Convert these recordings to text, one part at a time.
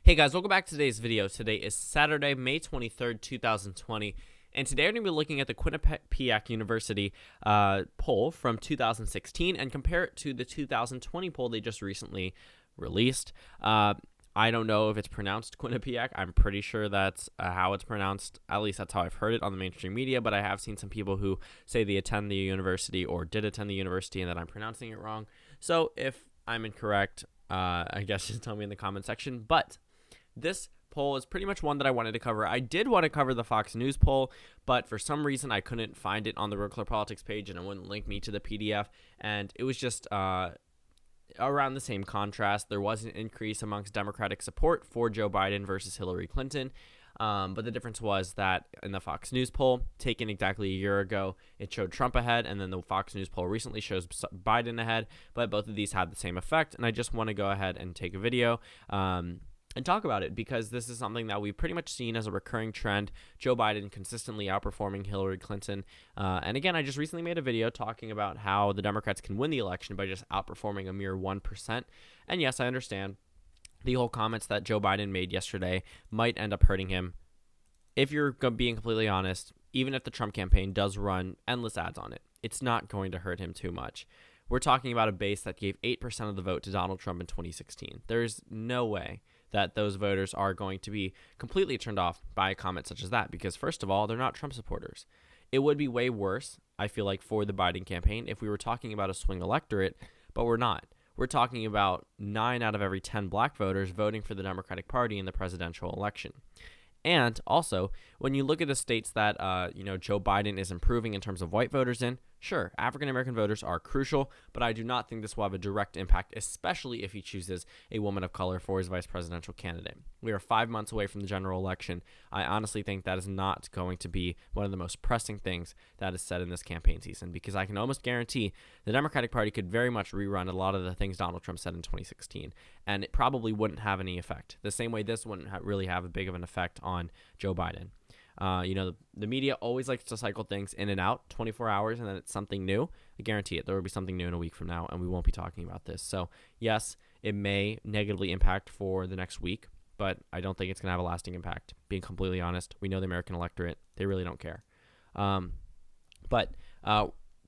Hey guys, welcome back to today's video. Today is Saturday, May 23rd, 2020, and today we're going to be looking at the Quinnipiac University poll from 2016 and compare it to the 2020 poll they just recently released. I don't know if it's pronounced Quinnipiac. I'm pretty sure that's how it's pronounced. At least that's how I've heard it on the mainstream media, but I have seen some people who say they attend the university or did attend the university and that I'm pronouncing it wrong. So if I'm incorrect, I guess just tell me in the comment section. But this poll is pretty much one that I wanted to cover. I did want to cover the Fox News poll, but for some reason I couldn't find it on the Real Clear Politics page, and it wouldn't link me to the PDF. And it was just around the same contrast. There was an increase amongst Democratic support for Joe Biden versus Hillary Clinton. But the difference was that in the Fox News poll, taken exactly a year ago, it showed Trump ahead, and then the Fox News poll recently shows Biden ahead. But both of these had the same effect, and I just want to go ahead and take a video and talk about it, because this is something that we've pretty much seen as a recurring trend. Joe Biden consistently outperforming Hillary Clinton. And again, I just recently made a video talking about how the Democrats can win the election by just outperforming a mere 1%. And yes, I understand the whole comments that Joe Biden made yesterday might end up hurting him. If you're being completely honest, even if the Trump campaign does run endless ads on it, it's not going to hurt him too much. We're talking about a base that gave 8% of the vote to Donald Trump in 2016. There's no way that those voters are going to be completely turned off by a comment such as that, because first of all, they're not Trump supporters. It would be way worse, I feel like, for the Biden campaign if we were talking about a swing electorate, but we're not. We're talking about 9 out of every 10 black voters voting for the Democratic Party in the presidential election. And also, when you look at the states that Joe Biden is improving in terms of white voters in, sure, African-American voters are crucial, but I do not think this will have a direct impact, especially if he chooses a woman of color for his vice presidential candidate. We are 5 months away from the general election. I honestly think that is not going to be one of the most pressing things that is said in this campaign season, because I can almost guarantee the Democratic Party could very much rerun a lot of the things Donald Trump said in 2016, and it probably wouldn't have any effect. The same way this wouldn't really have a big of an effect on Joe Biden. The media always likes to cycle things in and out, 24 hours, and then it's something new. I guarantee it. There will be something new in a week from now, and we won't be talking about this. So, yes, it may negatively impact for the next week, but I don't think it's going to have a lasting impact. Being completely honest, we know the American electorate. They really don't care. But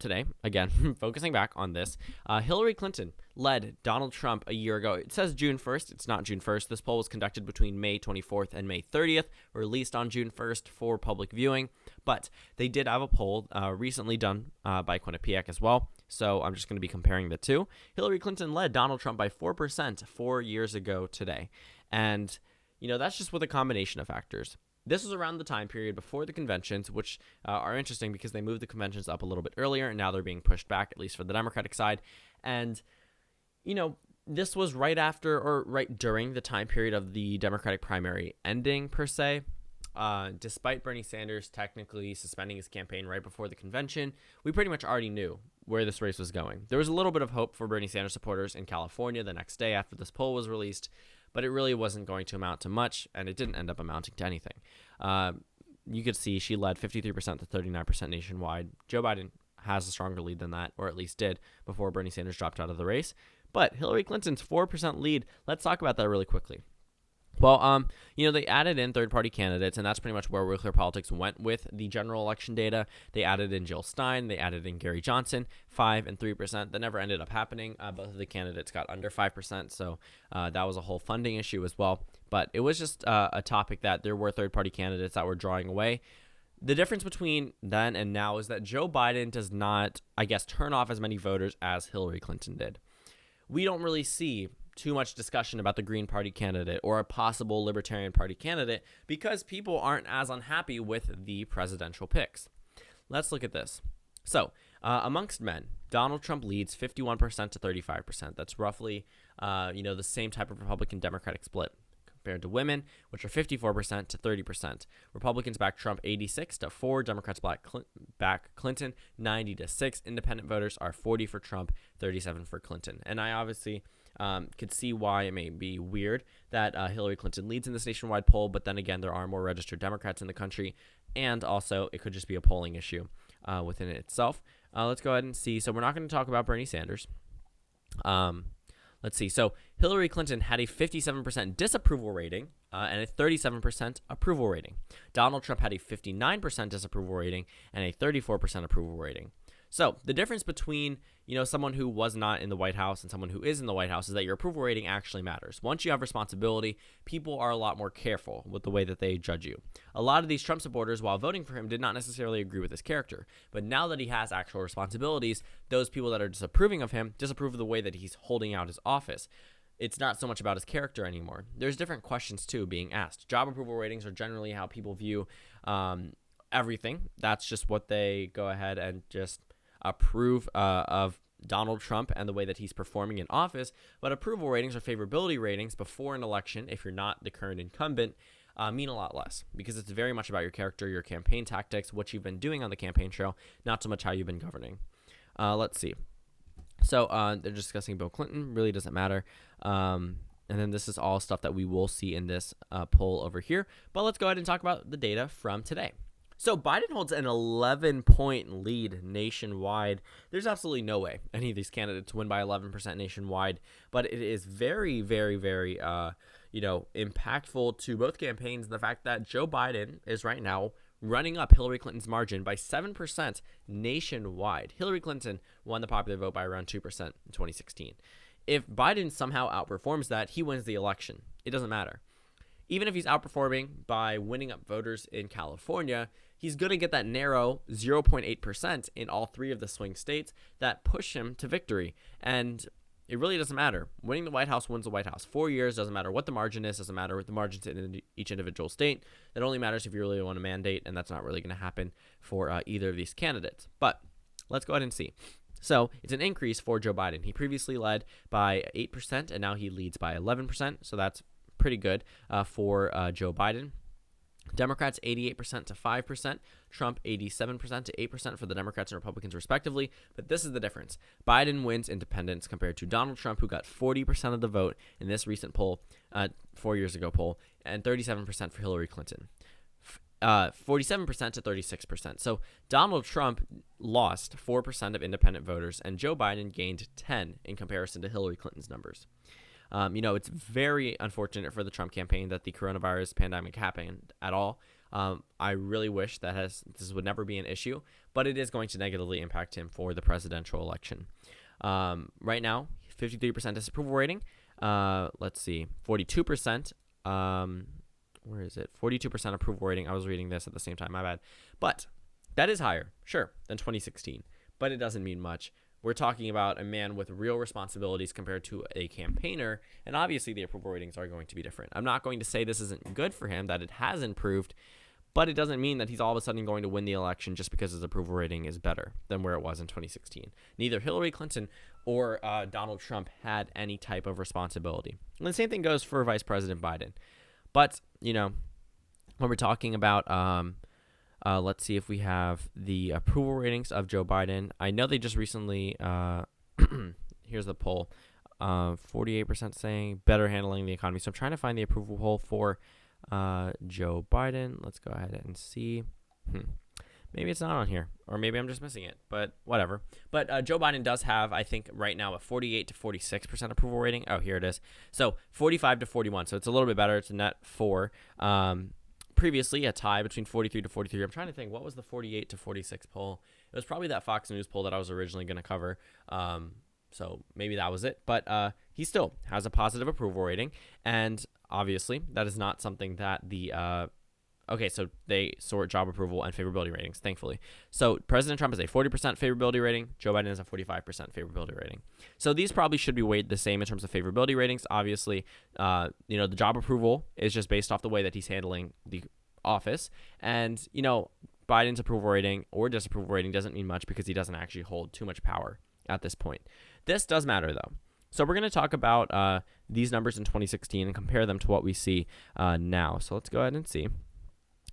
today, again, focusing back on this, Hillary Clinton led Donald Trump a year ago. It says June 1st. It's not June 1st. This poll was conducted between May 24th and May 30th, released on June 1st for public viewing. But they did have a poll recently done by Quinnipiac as well. So I'm just going to be comparing the two. Hillary Clinton led Donald Trump by 4% 4 years ago today. And, that's just with a combination of factors. This was around the time period before the conventions, which are interesting because they moved the conventions up a little bit earlier, and now they're being pushed back, at least for the Democratic side. And, this was right after or right during the time period of the Democratic primary ending, per se. Despite Bernie Sanders technically suspending his campaign right before the convention, we pretty much already knew where this race was going. There was a little bit of hope for Bernie Sanders supporters in California the next day after this poll was released, but it really wasn't going to amount to much, and it didn't end up amounting to anything. You could see she led 53% to 39% nationwide. Joe Biden has a stronger lead than that, or at least did, before Bernie Sanders dropped out of the race. But Hillary Clinton's 4% lead, let's talk about that really quickly. Well, they added in third-party candidates, and that's pretty much where Real Clear Politics went with the general election data. They added in Jill Stein. They added in Gary Johnson, 5% and 3%. That never ended up happening. Both of the candidates got under 5%, so that was a whole funding issue as well. But it was just a topic that there were third-party candidates that were drawing away. The difference between then and now is that Joe Biden does not, turn off as many voters as Hillary Clinton did. We don't really see too much discussion about the Green Party candidate or a possible Libertarian Party candidate because people aren't as unhappy with the presidential picks. Let's look at this. So, amongst men, Donald Trump leads 51% to 35%. That's roughly, the same type of Republican-Democratic split. Compared to women, which are 54% to 30%. Republicans back Trump 86 to 4. Democrats back Clinton 90 to 6. Independent voters are 40 for Trump, 37 for Clinton. And I obviously could see why it may be weird that Hillary Clinton leads in this nationwide poll, but then again, there are more registered Democrats in the country, and also it could just be a polling issue within it itself. Let's go ahead and see. So we're not going to talk about Bernie Sanders. Let's see. So Hillary Clinton had a 57% disapproval rating and a 37% approval rating. Donald Trump had a 59% disapproval rating and a 34% approval rating. So the difference between, someone who was not in the White House and someone who is in the White House is that your approval rating actually matters. Once you have responsibility, people are a lot more careful with the way that they judge you. A lot of these Trump supporters, while voting for him, did not necessarily agree with his character. But now that he has actual responsibilities, those people that are disapproving of him disapprove of the way that he's holding out his office. It's not so much about his character anymore. There's different questions, too, being asked. Job approval ratings are generally how people view everything. That's just what they go ahead and just approve of Donald Trump and the way that he's performing in office. But approval ratings or favorability ratings before an election, if you're not the current incumbent, mean a lot less because it's very much about your character, your campaign tactics, what you've been doing on the campaign trail, not so much how you've been governing. Let's see. So they're discussing Bill Clinton. Really doesn't matter. And then this is all stuff that we will see in this poll over here. But let's go ahead and talk about the data from today. So Biden holds an 11-point lead nationwide. There's absolutely no way any of these candidates win by 11% nationwide, but it is very, very, very, impactful to both campaigns. The fact that Joe Biden is right now running up Hillary Clinton's margin by 7% nationwide. Hillary Clinton won the popular vote by around 2% in 2016. If Biden somehow outperforms that, he wins the election. It doesn't matter. Even if he's outperforming by winning up voters in California, he's going to get that narrow 0.8% in all three of the swing states that push him to victory. And it really doesn't matter. Winning the White House wins the White House. 4 years, doesn't matter what the margin is, doesn't matter what the margins in each individual state. That only matters if you really want a mandate, and that's not really going to happen for either of these candidates. But let's go ahead and see. So it's an increase for Joe Biden. He previously led by 8%, and now he leads by 11%. So that's pretty good for Joe Biden. Democrats 88% to 5%, Trump 87% to 8% for the Democrats and Republicans respectively. But this is the difference. Biden wins independents compared to Donald Trump, who got 40% of the vote in this recent poll, 4 years ago poll, and 37% for Hillary Clinton. 47% to 36%. So Donald Trump lost 4% of independent voters, and Joe Biden gained 10 in comparison to Hillary Clinton's numbers. It's very unfortunate for the Trump campaign that the coronavirus pandemic happened at all. I really wish that this would never be an issue, but it is going to negatively impact him for the presidential election. Right now, 53% disapproval rating. Let's see, 42%. Where is it? 42% approval rating. I was reading this at the same time. My bad. But that is higher, sure, than 2016, but it doesn't mean much. We're talking about a man with real responsibilities compared to a campaigner, and obviously the approval ratings are going to be different. I'm not going to say this isn't good for him, that it has improved, but it doesn't mean that he's all of a sudden going to win the election just because his approval rating is better than where it was in 2016. Neither Hillary Clinton or Donald Trump had any type of responsibility. And the same thing goes for Vice President Biden. But, when we're talking about let's see if we have the approval ratings of Joe Biden. I know they just recently, here's the poll, 48% saying better handling the economy. So I'm trying to find the approval poll for Joe Biden. Let's go ahead and see. Maybe it's not on here, or maybe I'm just missing it, but whatever. But Joe Biden does have, I think, right now a 48 to 46% approval rating. Oh, here it is. So 45 to 41. So it's a little bit better. It's a net 4. Previously, a tie between 43 to 43. I'm trying to think, what was the 48 to 46 poll? It was probably that Fox News poll that I was originally going to cover. So maybe that was it. But he still has a positive approval rating. And obviously, that is not something that the okay, so they sort job approval and favorability ratings, thankfully. So President Trump has a 40% favorability rating. Joe Biden has a 45% favorability rating. So these probably should be weighed the same in terms of favorability ratings. Obviously, the job approval is just based off the way that he's handling the office. And, Biden's approval rating or disapproval rating doesn't mean much because he doesn't actually hold too much power at this point. This does matter, though. So we're going to talk about these numbers in 2016 and compare them to what we see now. So let's go ahead and see.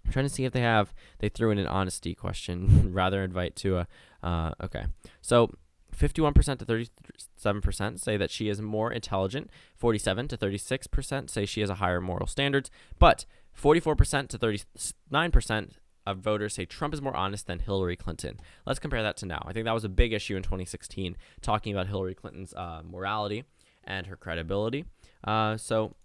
I'm trying to see if they threw in an honesty question, rather invite to okay. So 51% to 37% say that she is more intelligent. 47 to 36% say she has a higher moral standards. But 44% to 39% of voters say Trump is more honest than Hillary Clinton. Let's compare that to now. I think that was a big issue in 2016, talking about Hillary Clinton's morality. and her credibility. So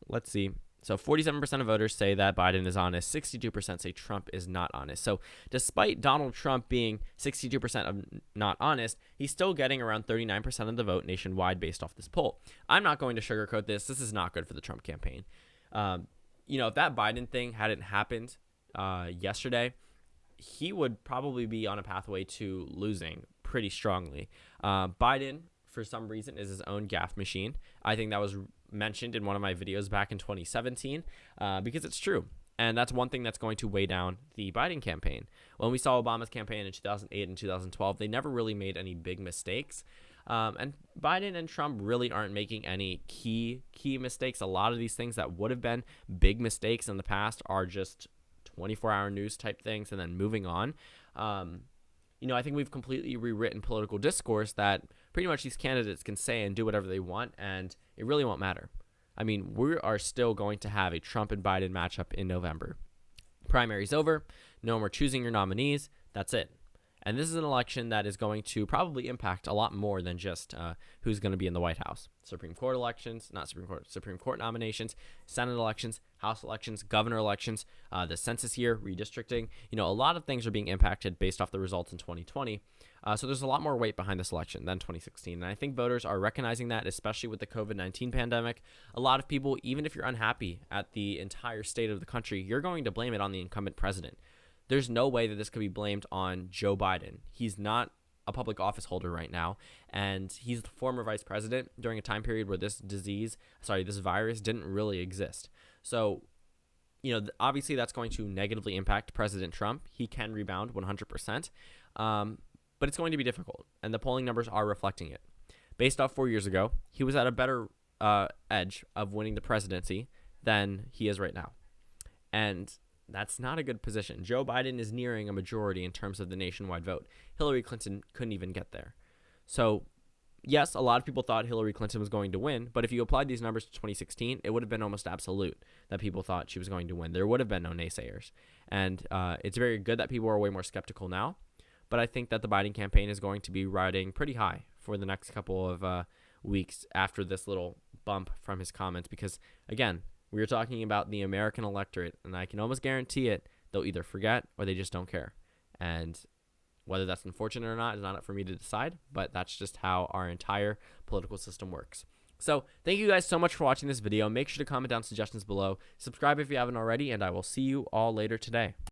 let's see. So 47% of voters say that Biden is honest. 62% say Trump is not honest. So despite Donald Trump being 62% of not honest, he's still getting around 39% of the vote nationwide based off this poll. I'm not going to sugarcoat this. This is not good for the Trump campaign. If that Biden thing hadn't happened yesterday, he would probably be on a pathway to losing pretty strongly. Biden, for some reason, is his own gaffe machine. I think that was mentioned in one of my videos back in 2017 because it's true. And that's one thing that's going to weigh down the Biden campaign. When we saw Obama's campaign in 2008 and 2012, they never really made any big mistakes. And Biden and Trump really aren't making any key mistakes. A lot of these things that would have been big mistakes in the past are just 24-hour news type things and then moving on. I think we've completely rewritten political discourse that pretty much these candidates can say and do whatever they want, and it really won't matter. I mean, we are still going to have a Trump and Biden matchup in November. Primary's over. No more choosing your nominees. That's it. And this is an election that is going to probably impact a lot more than just who's going to be in the White House. Supreme Court nominations, Senate elections, House elections, governor elections, the census year, redistricting. A lot of things are being impacted based off the results in 2020. So there's a lot more weight behind this election than 2016. And I think voters are recognizing that, especially with the COVID-19 pandemic. A lot of people, even if you're unhappy at the entire state of the country, you're going to blame it on the incumbent president. There's no way that this could be blamed on Joe Biden. He's not a public office holder right now, and he's the former vice president during a time period where this virus didn't really exist. So, obviously that's going to negatively impact President Trump. He can rebound 100%, but it's going to be difficult, and the polling numbers are reflecting it. Based off 4 years ago, he was at a better edge of winning the presidency than he is right now. And that's not a good position. Joe Biden is nearing a majority in terms of the nationwide vote. Hillary Clinton couldn't even get there. So, yes, a lot of people thought Hillary Clinton was going to win, but if you applied these numbers to 2016, it would have been almost absolute that people thought she was going to win. There would have been no naysayers. And it's very good that people are way more skeptical now, but I think that the Biden campaign is going to be riding pretty high for the next couple of weeks after this little bump from his comments because, again, we are talking about the American electorate, and I can almost guarantee it, they'll either forget or they just don't care. And whether that's unfortunate or not is not up for me to decide, but that's just how our entire political system works. So thank you guys so much for watching this video. Make sure to comment down suggestions below. Subscribe if you haven't already, and I will see you all later today.